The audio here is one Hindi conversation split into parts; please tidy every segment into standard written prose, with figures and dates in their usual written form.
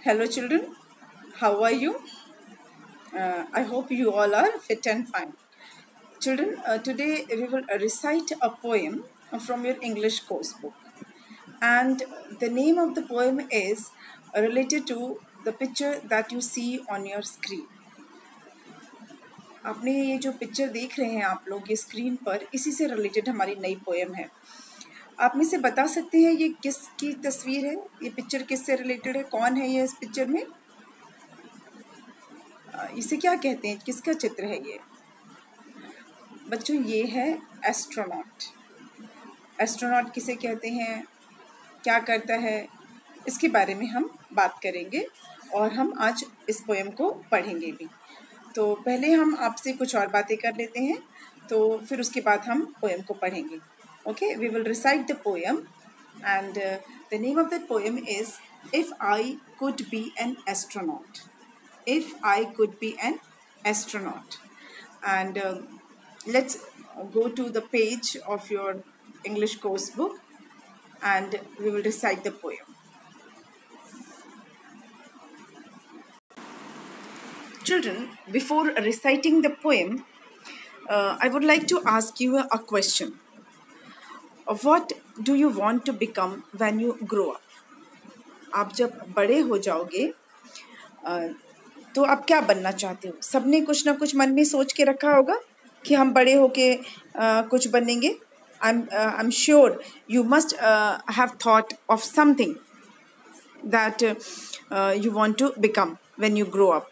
Hello children, how are you? I hope you all are fit and fine. Children, today we will recite a poem from your English course book. And the name of the poem is related to the picture that you see on your screen. आपने ये जो पिक्चर देख रहे हैं आप लोग ये स्क्रीन पर, इसी से रिलेटेड हमारी नई पोएम है। आप में से बता सकते हैं ये किसकी तस्वीर है, ये पिक्चर किससे रिलेटेड है, कौन है ये इस पिक्चर में? इसे क्या कहते हैं, किसका चित्र है ये? बच्चों ये है एस्ट्रोनॉट। एस्ट्रोनॉट किसे कहते हैं, क्या करता है, इसके बारे में हम बात करेंगे और हम आज इस पोएम को पढ़ेंगे भी। तो पहले हम आपसे कुछ और बातें कर लेते हैं, तो फिर उसके बाद हम पोएम को पढ़ेंगे। Okay, we will recite the poem and the name of that poem is if I could be an astronaut. If I could be an astronaut. And let's go to the page of your English course book and we will recite the poem. Children, before reciting the poem, I would like to ask you a question. What do you want to become when you grow up? आप जब बड़े हो जाओगे तो आप क्या बनना चाहते हो? सबने कुछ ना कुछ मन में सोच के रखा होगा कि हम बड़े होके कुछ बनेंगे। I am sure you must have thought of something that you want to become when you grow up.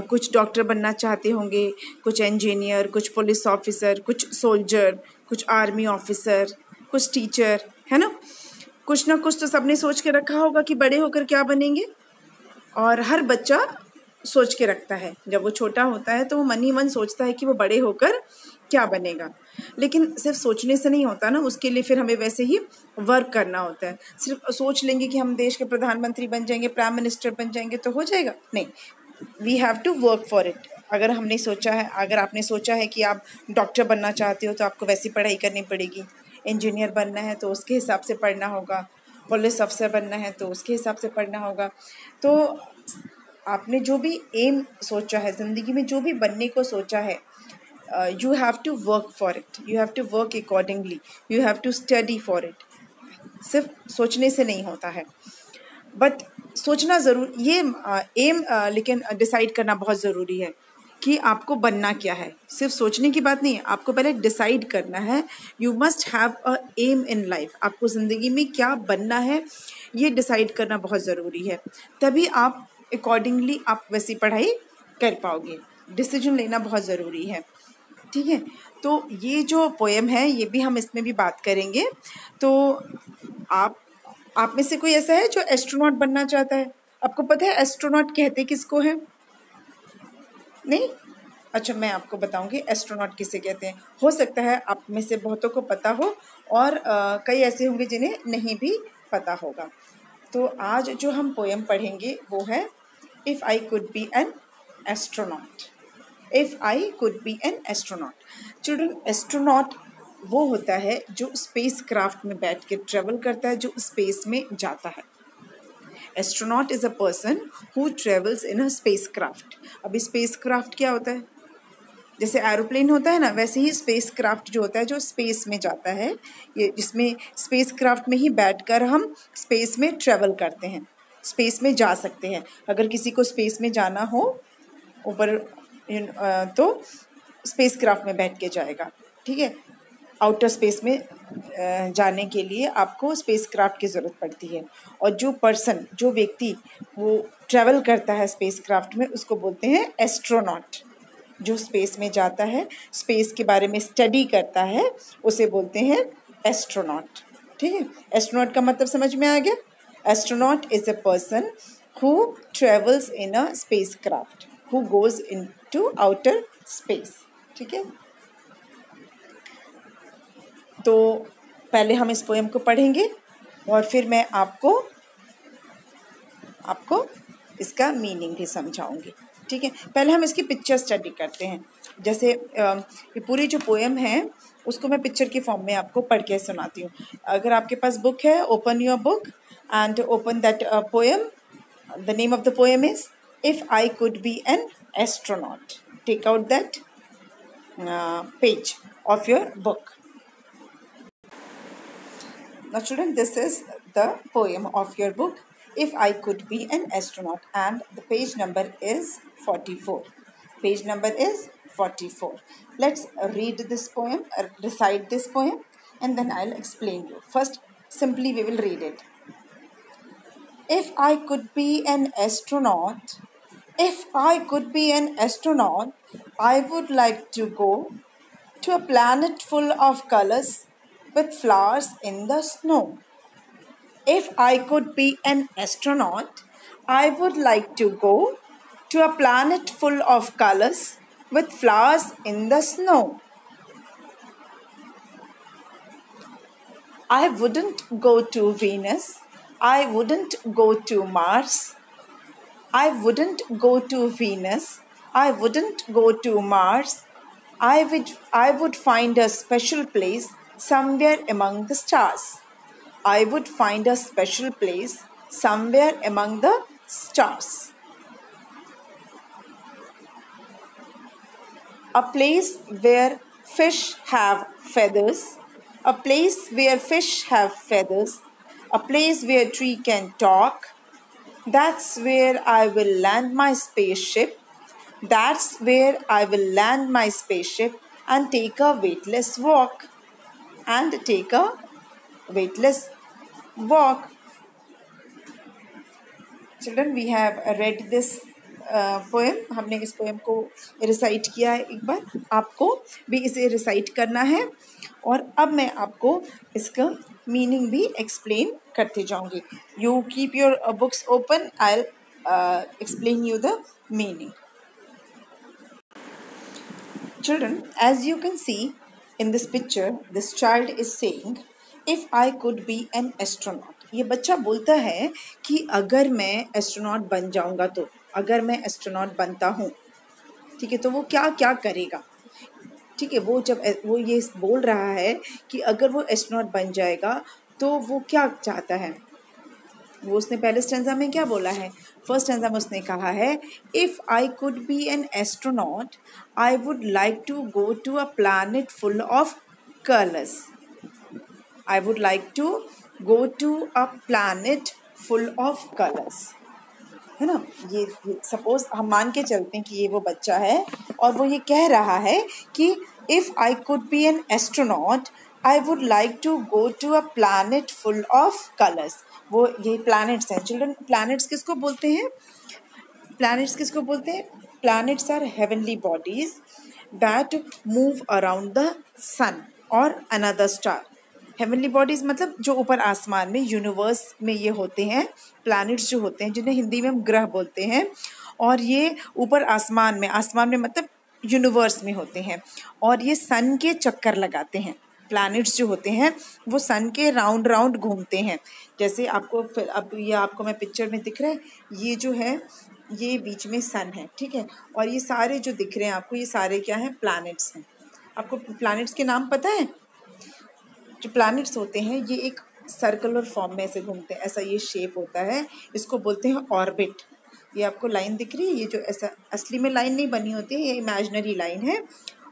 कुछ डॉक्टर बनना चाहते होंगे, कुछ इंजीनियर, कुछ पुलिस ऑफिसर, कुछ सोल्जर, कुछ आर्मी ऑफिसर, कुछ टीचर, है ना कुछ तो सबने सोच के रखा होगा कि बड़े होकर क्या बनेंगे। और हर बच्चा सोच के रखता है, जब वो छोटा होता है तो वो मन ही मन सोचता है कि वो बड़े होकर क्या बनेगा। लेकिन सिर्फ सोचने से नहीं होता ना, उसके लिए फिर हमें वैसे ही वर्क करना होता है। सिर्फ सोच लेंगे कि हम देश के प्रधानमंत्री बन जाएंगे, प्राइम मिनिस्टर बन जाएंगे तो हो जाएगा? नहीं, we have to work for it. अगर आपने सोचा है कि आप डॉक्टर बनना चाहते हो तो आपको वैसी पढ़ाई करनी पड़ेगी। इंजीनियर बनना है तो उसके हिसाब से पढ़ना होगा, पुलिस अफसर बनना है तो उसके हिसाब से पढ़ना होगा। तो आपने जो भी एम सोचा है, ज़िंदगी में जो भी बनने को सोचा है, you have to work for it, you have to work accordingly, you have to study for it. सिर्फ सोचने से नहीं होता है, बट सोचना ज़रूर ये एम लेकिन डिसाइड करना बहुत ज़रूरी है कि आपको बनना क्या है। सिर्फ सोचने की बात नहीं है, आपको पहले डिसाइड करना है। You must have a aim in life. आपको ज़िंदगी में क्या बनना है ये डिसाइड करना बहुत ज़रूरी है, तभी आप अकॉर्डिंगली आप वैसी पढ़ाई कर पाओगे। डिसीजन लेना बहुत ज़रूरी है, ठीक है। तो ये जो पोएम है ये भी हम इसमें भी बात करेंगे। तो आप में से कोई ऐसा है जो एस्ट्रोनॉट बनना चाहता है? आपको पता है एस्ट्रोनॉट कहते किसको हैं? नहीं? अच्छा, मैं आपको बताऊंगी एस्ट्रोनॉट किसे कहते हैं। हो सकता है आप में से बहुतों को पता हो और कई ऐसे होंगे जिन्हें नहीं भी पता होगा। तो आज जो हम पोएम पढ़ेंगे वो है if I could be an astronaut. If I could be an astronaut. Children, astronaut वो होता है जो स्पेस क्राफ्ट में बैठ के ट्रेवल करता है, जो स्पेस में जाता है। Astronaut is a person who travels in a space craft. अब स्पेस क्राफ्ट क्या होता है? जैसे एरोप्लेन होता है ना, वैसे ही स्पेस क्राफ्ट जो होता है जो स्पेस में जाता है, ये जिसमें स्पेस क्राफ्ट में ही बैठकर हम स्पेस में ट्रेवल करते हैं, स्पेस में जा सकते हैं। अगर किसी को स्पेस में जाना हो ऊपर तो स्पेस क्राफ्ट में बैठ के जाएगा, ठीक है। आउटर स्पेस में जाने के लिए आपको स्पेस क्राफ्ट की ज़रूरत पड़ती है। और जो व्यक्ति वो ट्रैवल करता है स्पेस क्राफ्ट में, उसको बोलते हैं एस्ट्रोनॉट। जो स्पेस में जाता है, स्पेस के बारे में स्टडी करता है, उसे बोलते हैं एस्ट्रोनॉट, ठीक है। एस्ट्रोनॉट का मतलब समझ में आ गया? Astronaut is a person who travels in a space craft, who goes into outer space, ठीक है। तो पहले हम इस पोएम को पढ़ेंगे और फिर मैं आपको इसका मीनिंग भी समझाऊंगी, ठीक है। पहले हम इसकी पिक्चर स्टडी करते हैं। जैसे ये पूरी जो पोएम है उसको मैं पिक्चर की फॉर्म में आपको पढ़ के सुनाती हूँ। अगर आपके पास बुक है, open your book and open that poem The name of the poem is If I Could Be an Astronaut. Take out that page of your book. Now children, this is the poem of your book, If I Could Be an Astronaut, and the page number is 44. Page number is 44. Let's read this poem, recite this poem, and then I'll explain you. First, simply we will read it. If I could be an astronaut, if I could be an astronaut, I would like to go to a planet full of colors with flowers in the snow. If I could be an astronaut, I would like to go to a planet full of colors with flowers in the snow. I wouldn't go to Venus. I wouldn't go to Mars. I wouldn't go to Venus. I wouldn't go to Mars. I would find a special place somewhere among the stars. I would find a special place somewhere among the stars. A place where fish have feathers. A place where fish have feathers. A place where tree can talk. That's where I will land my spaceship. That's where I will land my spaceship and take a weightless walk. And take a weightless walk. Children, we have read this poem. हमने इस पोएम को रिसाइट किया है एक बार. आपको भी इसे रिसाइट करना है और अब मैं आपको इसका मीनिंग भी एक्सप्लेन करते जाऊंगी. You keep your books open. I explain you the meaning. Children, as you can see in this picture, this child is saying, if I could be an astronaut. ये बच्चा बोलता है कि अगर मैं एस्ट्रोनॉट बन जाऊंगा तो, अगर मैं एस्ट्रोनॉट बनता हूँ, ठीक है, तो वो क्या क्या करेगा. ठीक है, वो जब वो ये बोल रहा है कि अगर वो एस्ट्रोनॉट बन जाएगा तो वो क्या चाहता है. वो उसने पहले स्टेंजा में क्या बोला है. फर्स्ट स्टेंजा में उसने कहा है, if I could be an astronaut I would like to go to a planet full of colours. I would like to go to a planet full of colours. है ना. ये सपोज हम मान के चलते हैं कि ये वो बच्चा है और वो ये कह रहा है कि if I could be an astronaut I would like to go to a planet full of colours. वो ये प्लैनेट्स हैं. चिल्ड्रन, प्लैनेट्स किसको बोलते हैं. प्लैनेट्स किसको बोलते हैं. Planets are heavenly bodies that move around the sun or another star. Heavenly bodies मतलब जो ऊपर आसमान में यूनिवर्स में ये होते हैं. प्लैनेट्स जो होते हैं जिन्हें हिंदी में हम ग्रह बोलते हैं, और ये ऊपर आसमान में मतलब यूनिवर्स में होते हैं और ये सन के चक्कर लगाते हैं. प्लैनेट्स जो होते हैं वो सन के राउंड राउंड घूमते हैं. जैसे आपको फिर अब ये आपको मैं पिक्चर में दिख रहा है, ये जो है ये बीच में सन है. ठीक है, और ये सारे जो दिख रहे हैं आपको, ये सारे क्या हैं, प्लैनेट्स हैं. आपको प्लैनेट्स के नाम पता है. जो प्लैनेट्स होते हैं ये एक सर्कुलर फॉर्म में ऐसे घूमते हैं. ऐसा ये शेप होता है, इसको बोलते हैं ऑर्बिट. ये आपको लाइन दिख रही है, ये जो ऐसा असली में लाइन नहीं बनी होती है, ये इमेजिनरी लाइन है.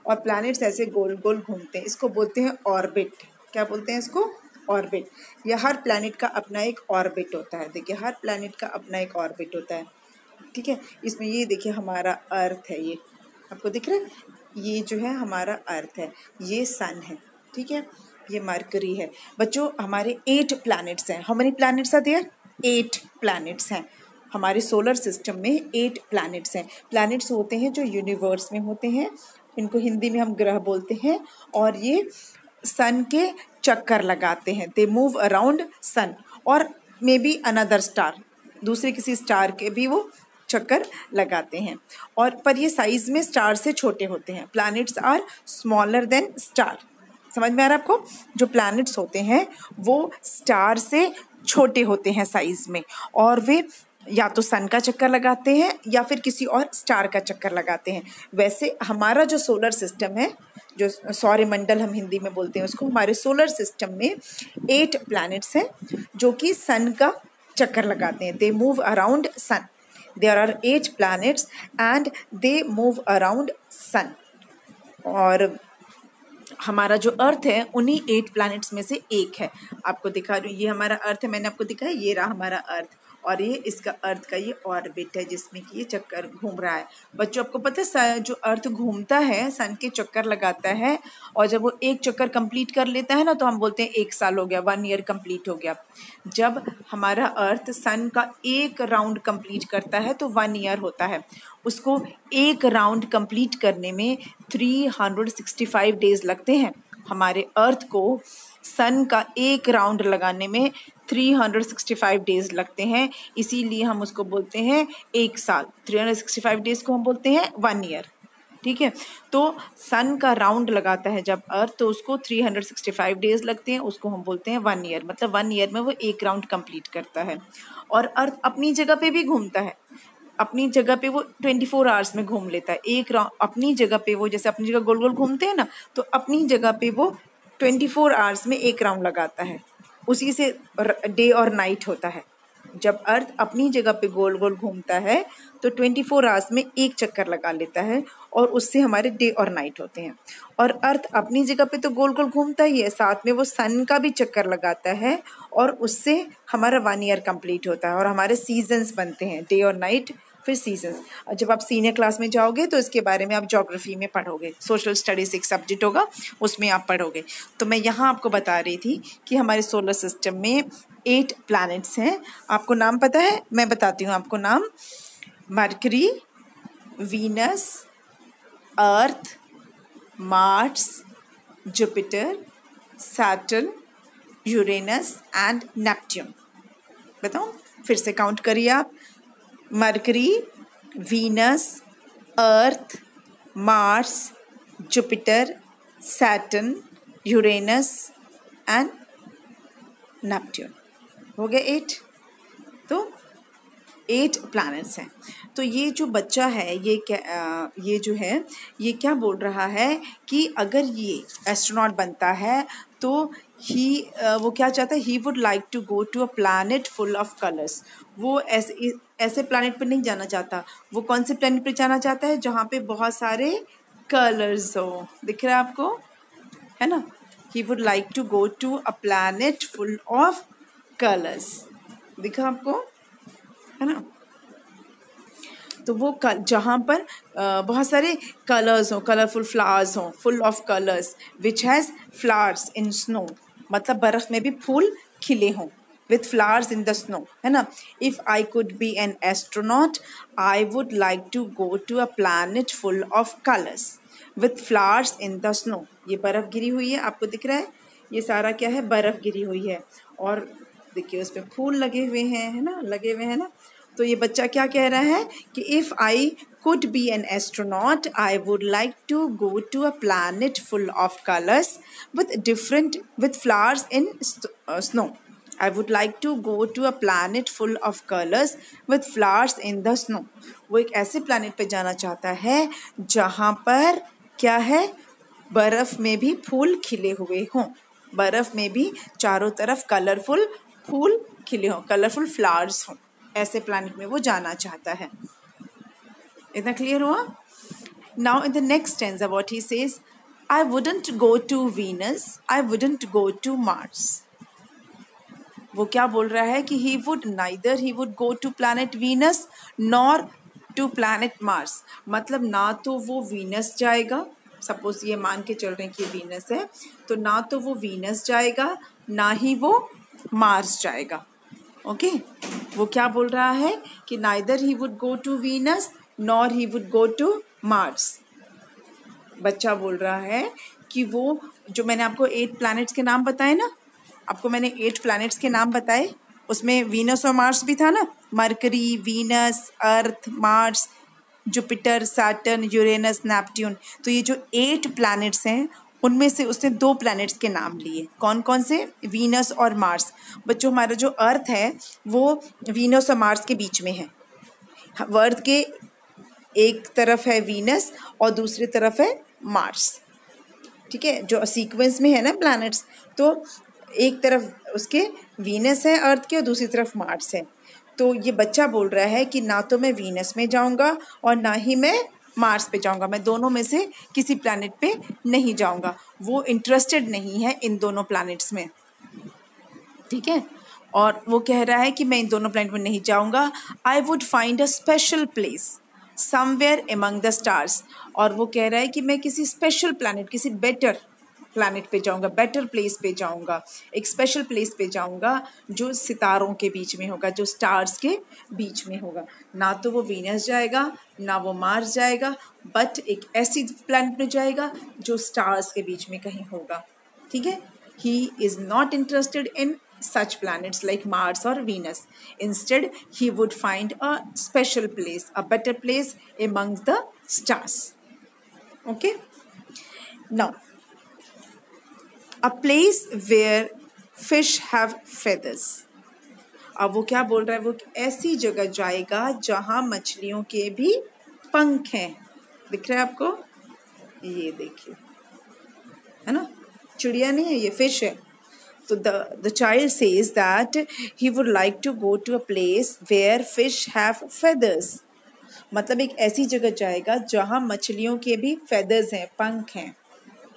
और प्लैनेट्स ऐसे गोल गोल घूमते हैं, इसको बोलते हैं ऑर्बिट. क्या बोलते हैं इसको, ऑर्बिट. या हर प्लैनेट का अपना एक ऑर्बिट होता है. देखिए, हर प्लैनेट का अपना एक ऑर्बिट होता है. ठीक है, इसमें ये देखिए हमारा अर्थ है, ये आपको दिख रहा है, ये जो है हमारा अर्थ है, ये सन है. ठीक है, ये मरकरी है. बच्चों, हमारे 8 प्लैनेट्स हैं. How many planets are there. 8 planets हैं. हमारे सोलर सिस्टम में 8 प्लैनेट्स हैं. प्लैनेट्स होते हैं जो यूनिवर्स में होते हैं, इनको हिंदी में हम ग्रह बोलते हैं, और ये सन के चक्कर लगाते हैं. दे मूव अराउंड सन और मे बी अनदर स्टार, दूसरे किसी स्टार के भी वो चक्कर लगाते हैं. और पर ये साइज में स्टार से छोटे होते हैं. Planets are smaller than star. समझ में आ रहा है आपको. जो प्लैनेट्स होते हैं वो स्टार से छोटे होते हैं साइज में, और वे या तो सन का चक्कर लगाते हैं या फिर किसी और स्टार का चक्कर लगाते हैं. वैसे हमारा जो सोलर सिस्टम है, जो सौरमंडल हम हिंदी में बोलते हैं उसको, हमारे सोलर सिस्टम में 8 प्लैनेट्स हैं जो कि सन का चक्कर लगाते हैं. They move around sun. There are 8 planets and they move around sun. और हमारा जो अर्थ है उन्हीं 8 प्लैनेट्स में से एक है. आपको दिखा रही हूँ, ये हमारा अर्थ है, मैंने आपको दिखाया, ये रहा हमारा अर्थ. और ये इसका अर्थ का ये ऑर्बिट है जिसमें कि ये चक्कर घूम रहा है. बच्चों आपको पता है जो अर्थ घूमता है सन के चक्कर लगाता है, और जब वो एक चक्कर कंप्लीट कर लेता है ना तो हम बोलते हैं 1 साल हो गया, 1 ईयर कंप्लीट हो गया. जब हमारा अर्थ सन का एक राउंड कंप्लीट करता है तो 1 ईयर होता है. उसको एक राउंड कंप्लीट करने में 365 डेज लगते हैं. हमारे अर्थ को सन का एक राउंड लगाने में 365 डेज लगते हैं. इसीलिए हम उसको बोलते हैं 1 साल. 365 डेज को हम बोलते हैं 1 ईयर. ठीक है. तो सन का राउंड लगाता है जब अर्थ तो उसको 365 डेज लगते हैं, उसको हम बोलते हैं 1 ईयर. मतलब 1 ईयर में वो एक राउंड कंप्लीट करता है. और अर्थ अपनी जगह पे भी घूमता है. अपनी जगह पे वो 24 आवर्स में घूम लेता है. एक राउंड अपनी जगह पे वो, जैसे अपनी जगह गोल गोल घूमते हैं ना, तो अपनी जगह पे वो 24 आवर्स में एक राउंड लगाता है. उसी से डे और नाइट होता है. जब अर्थ अपनी जगह पे गोल गोल घूमता है तो 24 आवर्स में एक चक्कर लगा लेता है, और उससे हमारे डे और नाइट होते हैं. और अर्थ अपनी जगह पे तो गोल गोल घूमता ही है, साथ में वो सन का भी चक्कर लगाता है, और उससे हमारा 1 ईयर कंप्लीट होता है. और हमारे सीजन्स बनते हैं, डे और नाइट, फिर सीजन्स. जब आप सीनियर क्लास में जाओगे तो इसके बारे में आप ज्योग्राफी में पढ़ोगे. सोशल स्टडीज एक सब्जेक्ट होगा, उसमें आप पढ़ोगे. तो मैं यहाँ आपको बता रही थी कि हमारे सोलर सिस्टम में 8 प्लैनेट्स हैं. आपको नाम पता है? मैं बताती हूँ आपको नाम. Mercury, Venus, Earth, Mars, Jupiter, Saturn, Uranus and Neptune. बताओ, फिर से काउंट करिए आप. Mercury, Venus, Earth, Mars, Jupiter, Saturn, Uranus and Neptune. हो गए 8. तो 8 प्लैनेट्स हैं. तो ये जो बच्चा है ये जो है ये क्या बोल रहा है कि अगर ये एस्ट्रोनॉट बनता है तो वो क्या चाहता है, he would like to go to a planet full of colours. वो ऐसे प्लैनेट पर नहीं जाना चाहता. वो कौन से प्लैनेट पर जाना चाहता है? जहाँ पे बहुत सारे कलर्स हो. दिख रहा है आपको, है ना? He would like to go to a planet full of colours. दिखा आपको, है ना? तो वो जहाँ पर बहुत सारे कलर्स हों, कलरफुल फ्लावर्स हों, full of colours, which has flowers in snow. मतलब बर्फ़ में भी फूल खिले हों, with flowers in the snow, है ना? If I could be an astronaut, I would like to go to a planet full of colors with flowers in the snow. ये बर्फ़ गिरी हुई है, आपको दिख रहा है? ये सारा क्या है? बर्फ़ गिरी हुई है. और देखिए उस पर फूल लगे हुए हैं, है ना? लगे हुए हैं ना? तो ये बच्चा क्या कह रहा है कि if I could be an astronaut, I would like to go to a planet full of colors with flowers in snow. I would like to go to a planet full of colors with flowers in the snow. वो एक ऐसे planet पे जाना चाहता है जहाँ पर क्या है? बर्फ़ में भी फूल खिले हुए हों. बर्फ़ में भी चारों तरफ कलरफुल फूल खिले हों, कलरफुल फ्लावर्स हों. ऐसे प्लैनेट में वो जाना चाहता है. इतना क्लियर हुआ? Now in the next stanza what he says, I wouldn't go to Venus, I wouldn't go to Mars. वो क्या बोल रहा है कि he would go to planet Venus nor to planet Mars. मतलब ना तो वो वीनस जाएगा, सपोज ये मान के चल रहे हैं कि वीनस है, तो ना तो वो वीनस जाएगा ना ही वो मार्स जाएगा. ओके वो क्या बोल रहा है कि neither he would go to Venus nor he would go to Mars. बच्चा बोल रहा है कि वो जो मैंने आपको 8 प्लैनेट्स के नाम बताए ना, आपको मैंने 8 प्लैनेट्स के नाम बताए, उसमें वीनस और मार्स भी था ना. Mercury, Venus, Earth, Mars, Jupiter, Saturn, Uranus, Neptune. तो ये जो 8 प्लैनेट्स हैं उनमें से उसने 2 प्लैनेट्स के नाम लिए. कौन कौन से? वीनस और मार्स. बच्चों हमारा जो अर्थ है वो वीनस और मार्स के बीच में है. अर्थ के एक तरफ है वीनस और दूसरी तरफ है मार्स. ठीक है, जो सीक्वेंस में है ना प्लैनेट्स. तो एक तरफ उसके वीनस है अर्थ के और दूसरी तरफ मार्स है। तो ये बच्चा बोल रहा है कि ना तो मैं वीनस में जाऊंगा और ना ही मैं मार्स पे जाऊंगा, मैं दोनों में से किसी प्लैनेट पे नहीं जाऊंगा। वो इंटरेस्टेड नहीं है इन दोनों प्लैनेट्स में, ठीक है। और वो कह रहा है कि मैं इन दोनों प्लैनेट में नहीं जाऊंगा। I would find a special place somewhere among the stars. और वो कह रहा है कि मैं किसी स्पेशल प्लैनेट, किसी बेटर प्लैनेट पे जाऊंगा, बेटर प्लेस पे जाऊंगा, एक स्पेशल प्लेस पे जाऊंगा जो सितारों के बीच में होगा, जो स्टार्स के बीच में होगा। ना तो वो वीनस जाएगा ना वो मार्स जाएगा, बट एक ऐसी प्लैनेट में जाएगा जो स्टार्स के बीच में कहीं होगा, ठीक है। He is not interested in such planets like Mars or Venus. Instead, he would find a special place, a better place amongst the stars. Okay? Now, a place where fish have feathers. अब वो क्या बोल रहा है, वो ऐसी जगह जाएगा जहाँ मछलियों के भी पंख हैं। दिख रहा है आपको? ये देखिए, है ना, चिड़िया नहीं है, ये फिश है। तो the child says that he would like to go to a place where fish have feathers. मतलब एक ऐसी जगह जाएगा जहाँ मछलियों के भी feathers हैं, पंख हैं,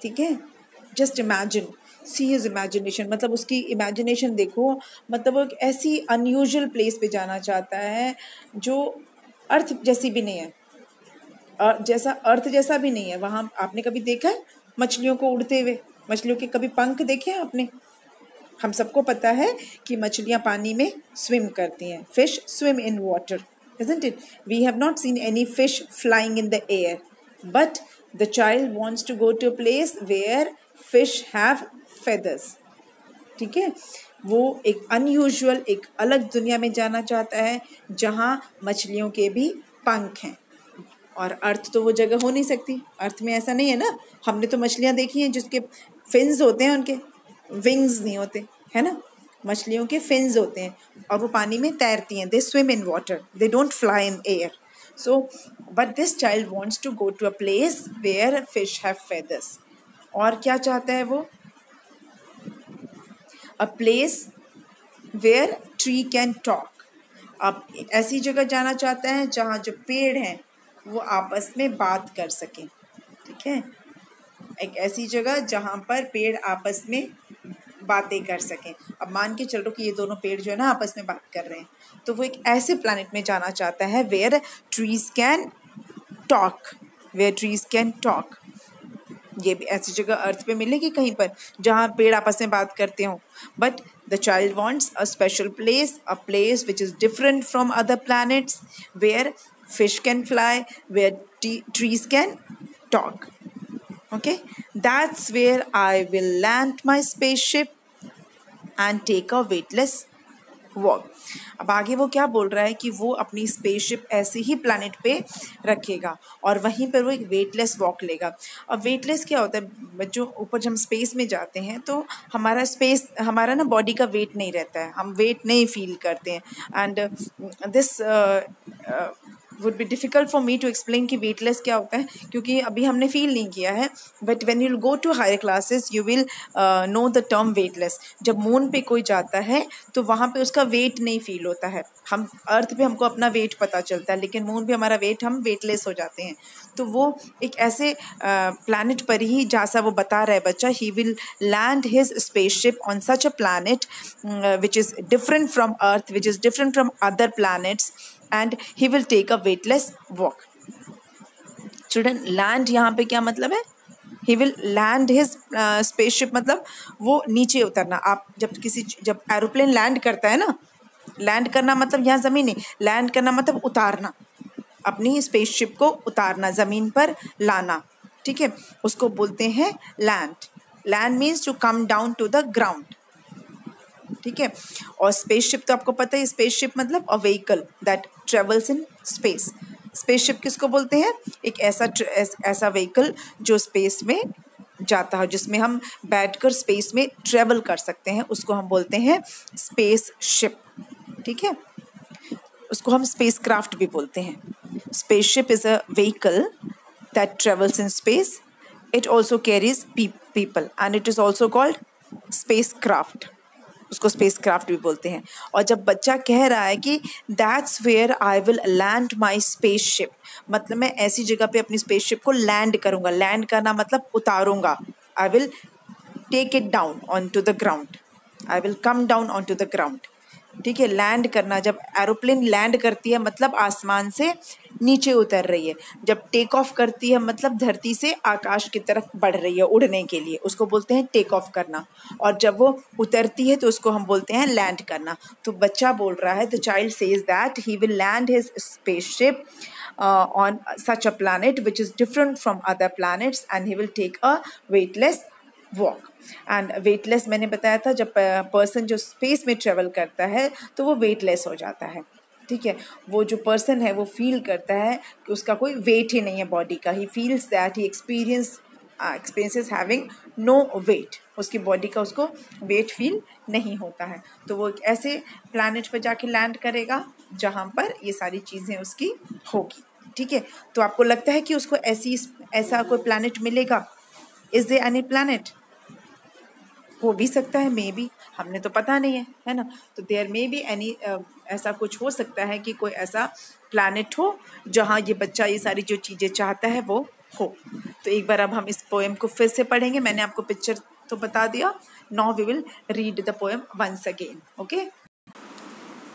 ठीक है। Just imagine, see his imagination, मतलब उसकी imagination देखो, मतलब वो एक ऐसी unusual place पे जाना चाहता है जो अर्थ जैसी भी नहीं है, अर्थ जैसा भी नहीं है। वहाँ आपने कभी देखा है मछलियों को उड़ते हुए? मछलियों के कभी पंख देखे हैं आपने? हम सबको पता है कि मछलियाँ पानी में स्विम करती हैं। Fish swim in water, isn't it? We have not seen any fish flying in the air, but the child wants to go to a place where fish have feathers. ठीक है, वो एक अनयूजुअल, एक अलग दुनिया में जाना चाहता है जहाँ मछलियों के भी पंख हैं। और अर्थ तो वो जगह हो नहीं सकती, अर्थ में ऐसा नहीं है ना। हमने तो मछलियाँ देखी हैं जिसके फिन्स होते हैं, उनके विंग्स नहीं होते, है ना। मछलियों के फिन्स होते हैं और वो पानी में तैरती हैं। They swim in water, they don't fly in air. So but this child wants to go to a place where fish have feathers. और क्या चाहता है वो? A place where tree can talk. अब ऐसी जगह जाना चाहता है जहाँ जो पेड़ हैं वो आपस में बात कर सकें, ठीक है। एक ऐसी जगह जहाँ पर पेड़ आपस में बातें कर सकें। अब मान के चलो कि ये दोनों पेड़ जो है ना आपस में बात कर रहे हैं, तो वो एक ऐसे प्लैनेट में जाना चाहता है where trees can talk, where trees can talk. ये भी ऐसी जगह अर्थ पे मिलेगी कहीं पर जहाँ पेड़ आपस में बात करते हों। But the child wants a special place, a place which is different from other planets, where fish can fly, where trees can talk. Okay, that's where I will land my spaceship and take a weightless walk. अब आगे वो क्या बोल रहा है कि वो अपनी स्पेसशिप ऐसे ही प्लैनेट पे रखेगा और वहीं पर वो एक वेटलेस वॉक लेगा। अब वेटलेस क्या होता है? जो ऊपर जब हम स्पेस में जाते हैं तो हमारा ना बॉडी का वेट नहीं रहता है, हम वेट नहीं फील करते हैं। And this would be difficult for me to explain कि weightless क्या होता है, क्योंकि अभी हमने फील नहीं किया है। But when you go to higher classes you will know the term weightless. जब मून पे कोई जाता है तो वहाँ पे उसका वेट नहीं फील होता है। हम अर्थ पे हमको अपना वेट पता चलता है, लेकिन मून पे हमारा वेट, हम वेटलेस हो जाते हैं। तो वो एक ऐसे प्लैनेट पर ही, जैसा वो बता रहा है बच्चा, he will land his spaceship on such a planet which is different from earth, which is different from other planets, and he will take a weightless walk. Children, land यहाँ पे क्या मतलब है? He will land his spaceship मतलब वो नीचे उतरना। आप जब एरोप्लेन लैंड करता है ना, लैंड करना मतलब यहाँ ज़मीन नहीं, लैंड करना मतलब उतारना, अपनी स्पेसशिप को उतारना, ज़मीन पर लाना, ठीक है, उसको बोलते हैं land. Land means to come down to the ground, ठीक है। और स्पेसशिप तो आपको पता है, स्पेसशिप मतलब a vehicle that travels in space. Spaceship किसको बोलते हैं? एक ऐसा व्हीकल जो स्पेस में जाता है, जिसमें हम बैठकर स्पेस में ट्रेवल कर सकते हैं, उसको हम बोलते हैं स्पेस शिप, ठीक है। उसको हम स्पेस क्राफ्ट भी बोलते हैं। Spaceship is a vehicle that travels in space. It also carries people and it is also called space craft, उसको स्पेस क्राफ्ट भी बोलते हैं। और जब बच्चा कह रहा है कि that's where I will land my spaceship, मतलब मैं ऐसी जगह पे अपनी स्पेसशिप को लैंड करूँगा। लैंड करना मतलब उतारूँगा। I will take it down on to the ground, I will come down on to the ground. ठीक है, लैंड करना, जब एरोप्लेन लैंड करती है मतलब आसमान से नीचे उतर रही है। जब टेक ऑफ करती है मतलब धरती से आकाश की तरफ बढ़ रही है उड़ने के लिए, उसको बोलते हैं टेक ऑफ करना। और जब वो उतरती है तो उसको हम बोलते हैं लैंड करना। तो बच्चा बोल रहा है, the child says that he will land his spaceship on such a planet which is different from other planets and he will take a weightless walk. And weightless मैंने बताया था, जब पर्सन जो स्पेस में ट्रेवल करता है तो वो वेटलेस हो जाता है। ठीक है, वो जो पर्सन है वो फील करता है कि उसका कोई वेट ही नहीं है बॉडी का। He feels that he experiences having no weight, उसकी बॉडी का उसको वेट फील नहीं होता है। तो वो एक ऐसे प्लैनेट पर जाके लैंड करेगा जहाँ पर ये सारी चीज़ें उसकी होगी। ठीक है, तो आपको लगता है कि उसको ऐसा कोई प्लैनेट मिलेगा? Is there any planet? हो भी सकता है, मे बी, हमने तो पता नहीं है ना। तो देयर मे बी एनी, ऐसा कुछ हो सकता है कि कोई ऐसा प्लैनेट हो जहाँ ये बच्चा ये सारी जो चीज़ें चाहता है वो हो। तो एक बार अब हम इस पोएम को फिर से पढ़ेंगे। मैंने आपको पिक्चर तो बता दिया, now we will read the poem once again. Okay.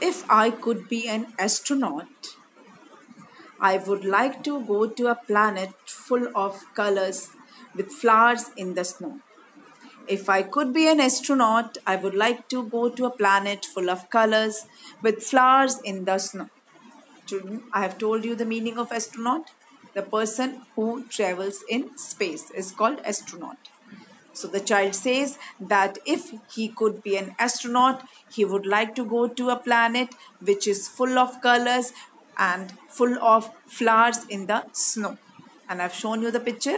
If I could be an astronaut, I would like to go to a planet full of colors with flowers in the snow. If I could be an astronaut, I would like to go to a planet full of colors with flowers in the snow. Children, I have told you the meaning of astronaut. The person who travels in space is called astronaut. So the child says that if he could be an astronaut, he would like to go to a planet which is full of colors and full of flowers in the snow. And I've shown you the picture.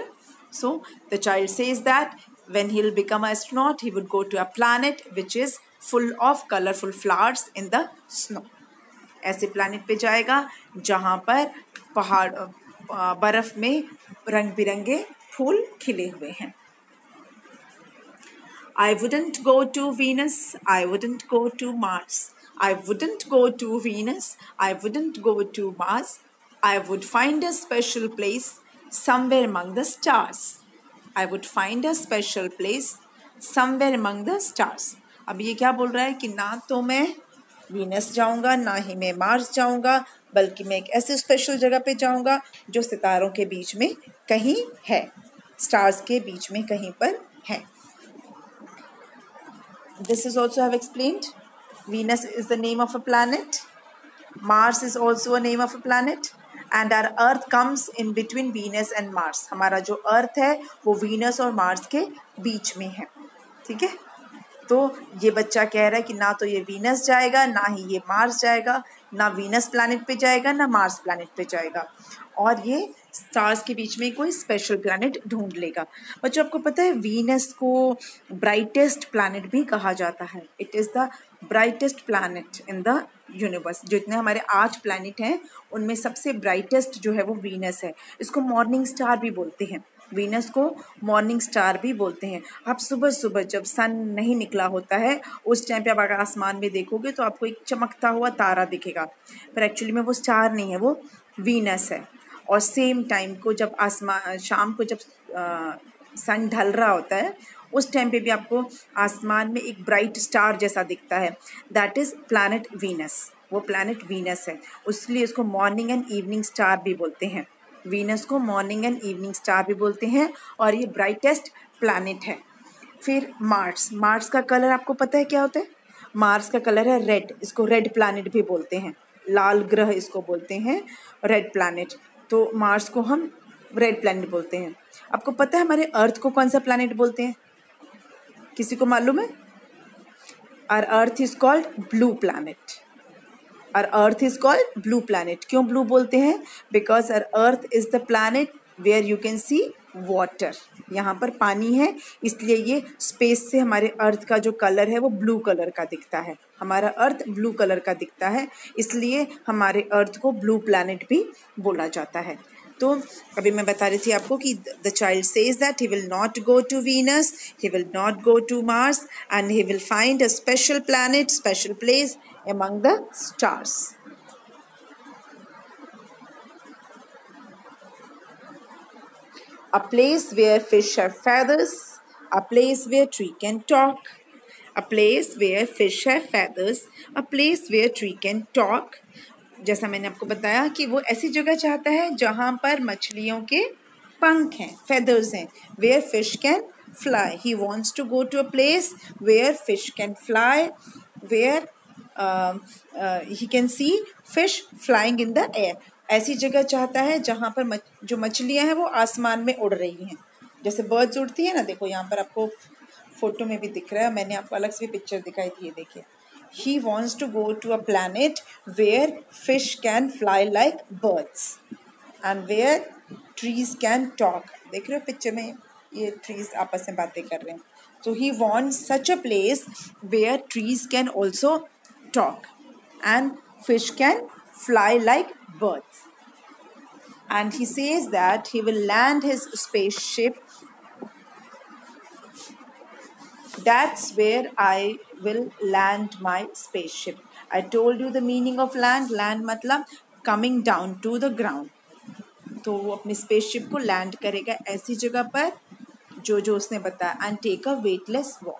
So the child says that when he'll become an astronaut, he would go to a planet which is full of colorful flowers in the snow. ऐसे planet पे जाएगा जहाँ पर पहाड़ बर्फ में रंग बिरंगे फूल खिले हुए हैं। I wouldn't go to Venus, I wouldn't go to Mars. I wouldn't go to Venus, I wouldn't go to Mars. I would find a special place somewhere among the stars. I would find a special place somewhere among the stars. अब ये क्या बोल रहा है कि ना तो मैं वीनस जाऊंगा, ना ही मैं मार्स जाऊंगा, बल्कि मैं एक ऐसे स्पेशल जगह पे जाऊंगा जो सितारों के बीच में कहीं है, स्टार्स के बीच में कहीं पर है। This is also I have explained. Venus is the name of a planet. Mars is also a name of a planet. And our Earth comes in between Venus and Mars. हमारा जो Earth है वो Venus और Mars के बीच में है। ठीक है, तो ये बच्चा कह रहा है कि ना तो ये Venus जाएगा, ना ही ये Mars जाएगा, ना Venus planet पे जाएगा, ना Mars planet पे जाएगा, और ये स्टार्स के बीच में कोई स्पेशल प्लैनेट ढूंढ लेगा। बच्चों, आपको पता है वीनस को ब्राइटेस्ट प्लैनेट भी कहा जाता है। It is the brightest planet in the universe. जितने हमारे 8 प्लैनेट हैं उनमें सबसे ब्राइटेस्ट जो है वो वीनस है। इसको मॉर्निंग स्टार भी बोलते हैं, वीनस को मॉर्निंग स्टार भी बोलते हैं। आप सुबह सुबह जब सन नहीं निकला होता है उस टाइम पे आप अगर आसमान में देखोगे तो आपको एक चमकता हुआ तारा दिखेगा, पर एक्चुअली में वो स्टार नहीं है, वो वीनस है। और सेम टाइम को जब शाम को जब सन ढल रहा होता है उस टाइम पे भी आपको आसमान में एक ब्राइट स्टार जैसा दिखता है, दैट इज़ प्लैनेट वीनस। वो प्लैनेट वीनस है, इसलिए इसको मॉर्निंग एंड इवनिंग स्टार भी बोलते हैं। वीनस को मॉर्निंग एंड इवनिंग स्टार भी बोलते हैं और ये ब्राइटेस्ट प्लैनेट है। फिर मार्स का कलर आपको पता है क्या होता है? मार्स का कलर है रेड, इसको रेड प्लैनेट भी बोलते हैं, लाल ग्रह इसको बोलते हैं, रेड प्लैनेट। तो मार्स को हम रेड प्लैनेट बोलते हैं। आपको पता है हमारे अर्थ को कौन सा प्लैनेट बोलते हैं? किसी को मालूम है? Our earth is called blue planet. Our earth is called blue planet. क्यों ब्लू बोलते हैं? Because our earth is the planet where you can see water. यहाँ पर पानी है, इसलिए ये स्पेस से हमारे अर्थ का जो कलर है वो ब्लू कलर का दिखता है। हमारा अर्थ ब्लू कलर का दिखता है, इसलिए हमारे अर्थ को ब्लू प्लैनेट भी बोला जाता है। तो अभी मैं बता रही थी आपको कि the child says that he will not go to Venus, he will not go to Mars, and he will find a special planet, special place among the stars. A place where fish have feathers, a place where tree can talk, a place where fish have feathers, a place where tree can talk. जैसा मैंने आपको बताया कि वो ऐसी जगह चाहता है जहाँ पर मछलियों के पंख हैं, feathers हैं, where fish can fly. He wants to go to a place where fish can fly, where he can see fish flying in the air. ऐसी जगह चाहता है जहाँ पर जो मछलियाँ हैं वो आसमान में उड़ रही हैं, जैसे बर्ड्स उड़ती है ना. देखो यहाँ पर आपको फोटो में भी दिख रहा है, मैंने आपको अलग से भी पिक्चर दिखाई थी, ये देखिए. He wants to go to a planet where fish can fly like birds and where trees can talk. देख रहे हो पिक्चर में ये trees आपस में बातें कर रहे हैं. So he wants such a place where trees can also talk and fish can fly like birds. And he says that he will land his spaceship. That's where I will land my spaceship. I told you the meaning of land. Land मतलब coming down to the ground. तो वो अपने स्पेसशिप को लैंड करेगा ऐसी जगह पर जो उसने बताया. And take a weightless walk.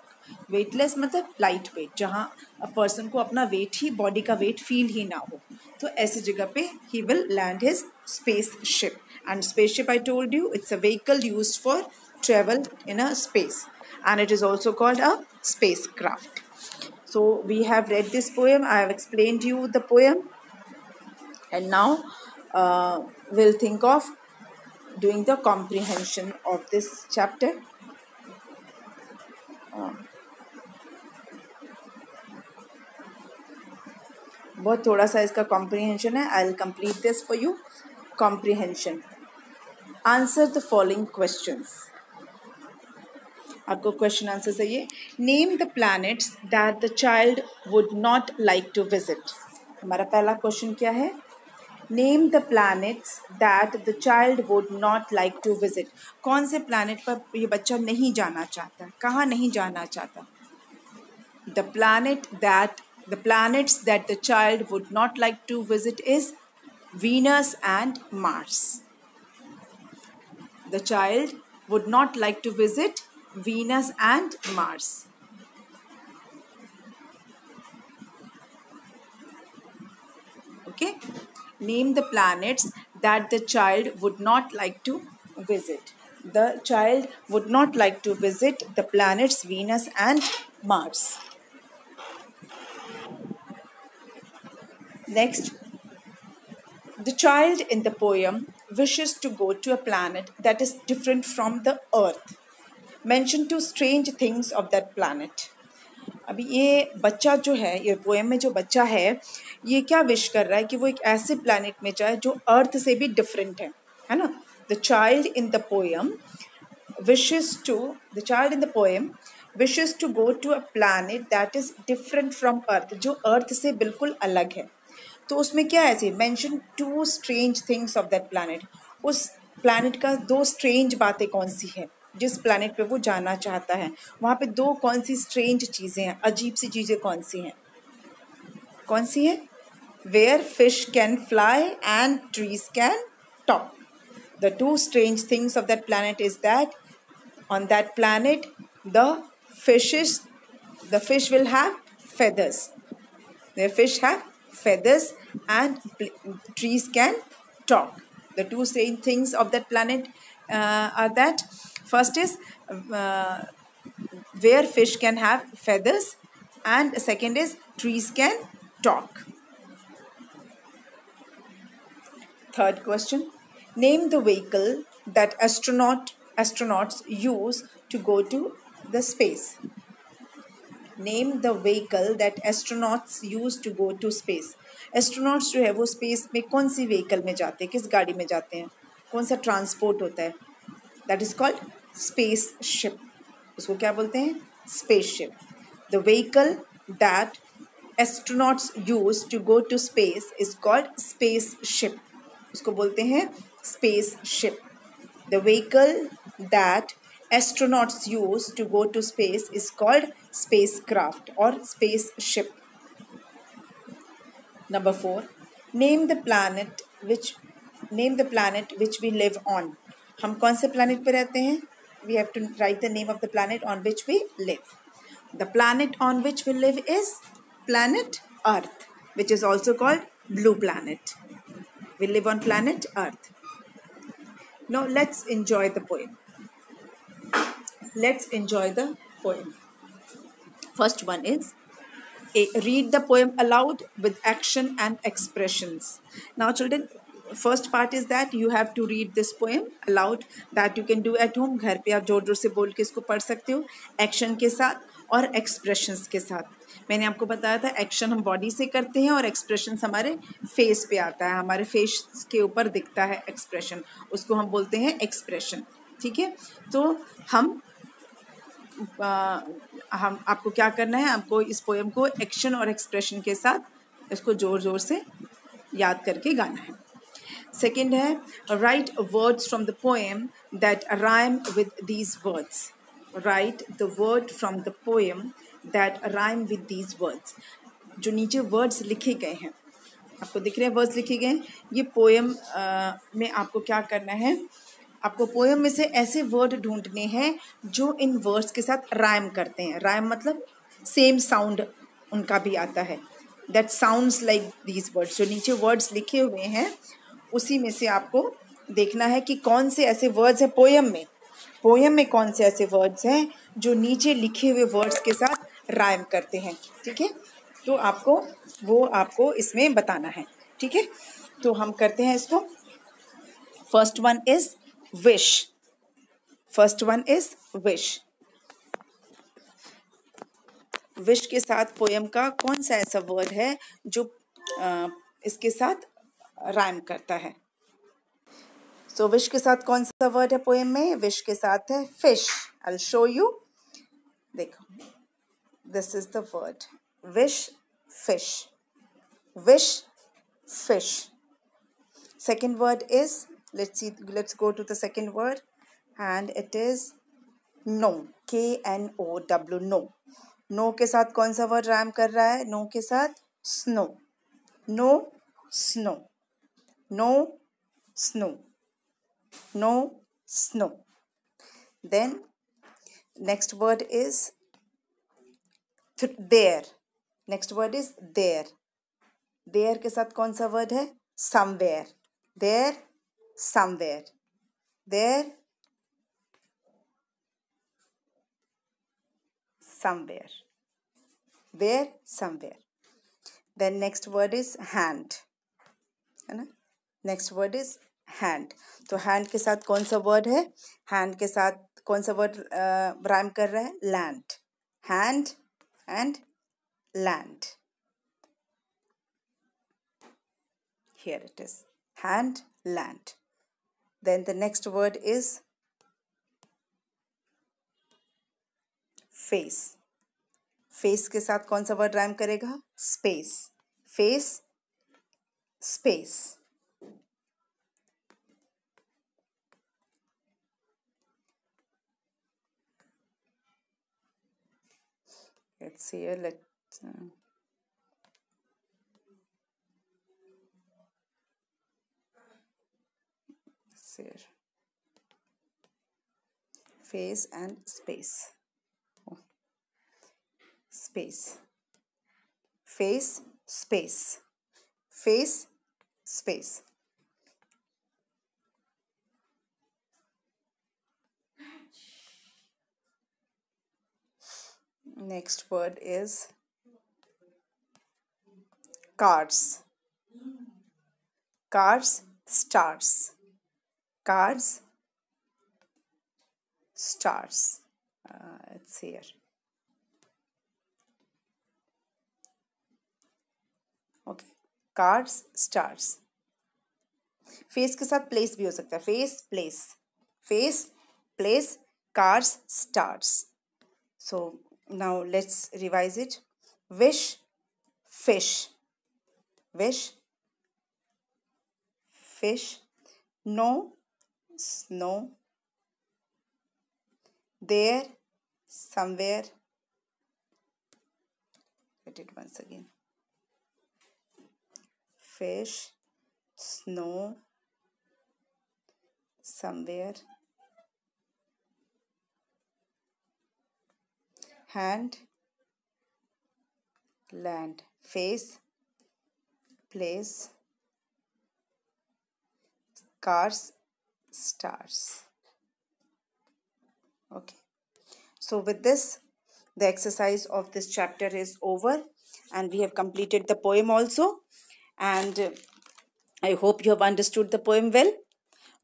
Weightless मतलब लाइट वेट, जहाँ पर्सन को अपना वेट ही, बॉडी का वेट फील ही ना हो. तो ऐसी जगह पे he will land his spaceship. And spaceship I told you it's a vehicle used for travel in a space, and it is also called a spacecraft. So we have read this poem. I have explained you the poem, and now we'll think of doing the comprehension of this chapter. बहुत थोड़ा सा इसका comprehension है. I'll complete this for you. Comprehension. Answer the following questions. आपको क्वेश्चन आंसर चाहिए. Name the planets that the child would not like to visit. हमारा पहला क्वेश्चन क्या है? Name the planets that the child would not like to visit. कौन से प्लैनेट पर ये बच्चा नहीं जाना चाहता, कहाँ नहीं जाना चाहता? The planets that the child would not like to visit is Venus and Mars. The child would not like to visit Venus and Mars. Okay. Name the planets that the child would not like to visit. The child would not like to visit the planets Venus and Mars. Next, the child in the poem wishes to go to a planet that is different from the Earth. Mention two strange things of that planet. अभी ये बच्चा जो है, ये पोएम में जो बच्चा है, ये क्या विश कर रहा है कि वो एक ऐसे प्लैनेट में जाए जो अर्थ से भी डिफरेंट है ना. The child in the poem wishes to go to a planet that is different from Earth, जो अर्थ से बिल्कुल अलग है. तो उसमें क्या है? Mention two strange things of that planet. उस प्लैनेट का दो स्ट्रेंज बातें कौन सी है जिस प्लैनेट पे वो जाना चाहता है. वहाँ पे दो कौन सी स्ट्रेंज चीज़ें हैं, अजीब सी चीज़ें कौन सी हैं? Where fish can fly and trees can talk. The two strange things of that planet is that on that planet the fish will have feathers. The fish have feathers and trees can talk. The two strange things of that planet are that first is where fish can have feathers, and second is trees can talk. Third question, name the vehicle that astronauts use to go to the space. Name the vehicle that astronauts use to go to space. Astronauts जो है वो स्पेस में कौन सी व्हीकल में जाते हैं, किस गाड़ी में जाते हैं, कौन सा ट्रांसपोर्ट होता है? That is called spaceship. उसको क्या बोलते हैं? Spaceship. The vehicle that astronauts use to go to space is called spaceship. उसको बोलते हैं spaceship. The vehicle that astronauts use to go to space is called spacecraft or spaceship. Number 4. Name the planet which we live on. हम कौन से planet पे रहते हैं? We have to write the name of the planet on which we live. The planet on which we live is planet Earth, which is also called blue planet. We live on planet Earth. Now let's enjoy the poem. Let's enjoy the poem. First one is read the poem aloud with action and expressions. Now children, first part is that you have to read this poem aloud, that you can do at home. घर पे आप जोर जोर से बोल के इसको पढ़ सकते हो, एक्शन के साथ और एक्सप्रेशंस के साथ. मैंने आपको बताया था एक्शन हम बॉडी से करते हैं और एक्सप्रेशंस हमारे फेस पे आता है, हमारे फेस के ऊपर दिखता है एक्सप्रेशन, उसको हम बोलते हैं एक्सप्रेशन. ठीक है, तो हम आपको क्या करना है, आपको इस पोएम को एक्शन और एक्सप्रेशन के साथ इसको जोर जोर से याद करके गाना है. सेकेंड है right words from the poem that rhyme with these words. Right the word from the poem that rhyme with these words. जो नीचे वर्ड्स लिखे गए हैं, आपको दिख रहे हैं वर्ड्स लिखे गए हैं, ये पोएम में आपको क्या करना है, आपको पोएम में से ऐसे वर्ड ढूंढने हैं जो इन वर्ड्स के साथ राइम करते हैं. राइम मतलब सेम साउंड उनका भी आता है, that sounds like these words. जो नीचे वर्ड्स लिखे हुए हैं उसी में से आपको देखना है कि कौन से ऐसे वर्ड्स हैं पोएम में कौन से ऐसे वर्ड्स हैं जो नीचे लिखे हुए वर्ड्स के साथ राइम करते हैं. ठीक है, तो आपको इसमें बताना है. ठीक है, तो हम करते हैं इसको. First one is wish. First one is wish. wish के साथ पोएम का कौन सा ऐसा वर्ड है जो इसके साथ राइम करता है. सो wish के साथ कौन सा वर्ड है पोएम में? wish के साथ है fish. I'll show you. देखो, this is the word wish, fish. wish, fish. Second word is, let's go to the second word, and it is no. K-N-O-W. no. no के साथ कौन सा वर्ड राइम कर रहा है? no के साथ snow. no snow. no snow. no snow. Then next word is there. next word is there. there के साथ कौन सा वर्ड है? somewhere. there, somewhere. there, somewhere. there, somewhere. Then next word is hand, है ना. next word is hand. तो hand के साथ कौन सा वर्ड है? hand के साथ कौन सा वर्ड राइम कर रहा है? land. hand and land. Here it is, hand, land. Then the next word is face. face के साथ कौन सा वर्ड राइम करेगा? space. face, space. Let's see here. Let's here. Face and space. Oh. Space. Face, space. Face, space. Next word is cards. Cards, stars. Cards, stars. It's here. Okay. Cards, stars. Face के साथ प्लेस भी हो सकता है. Face, place. Face, place, cars, stars. So now let's revise it. Wish, fish. Wish, fish. no snow, there somewhere. Read it once again. Fish, snow, somewhere. Hand, land. Face, place. Cars, stars. Okay. So with this, the exercise of this chapter is over and we have completed the poem also. And I hope you have understood the poem well.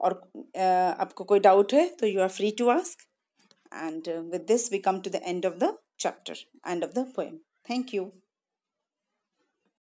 और आपको कोई doubt है तो you are free to ask. And with this, we come to the end of the chapter, end of the poem. Thank you.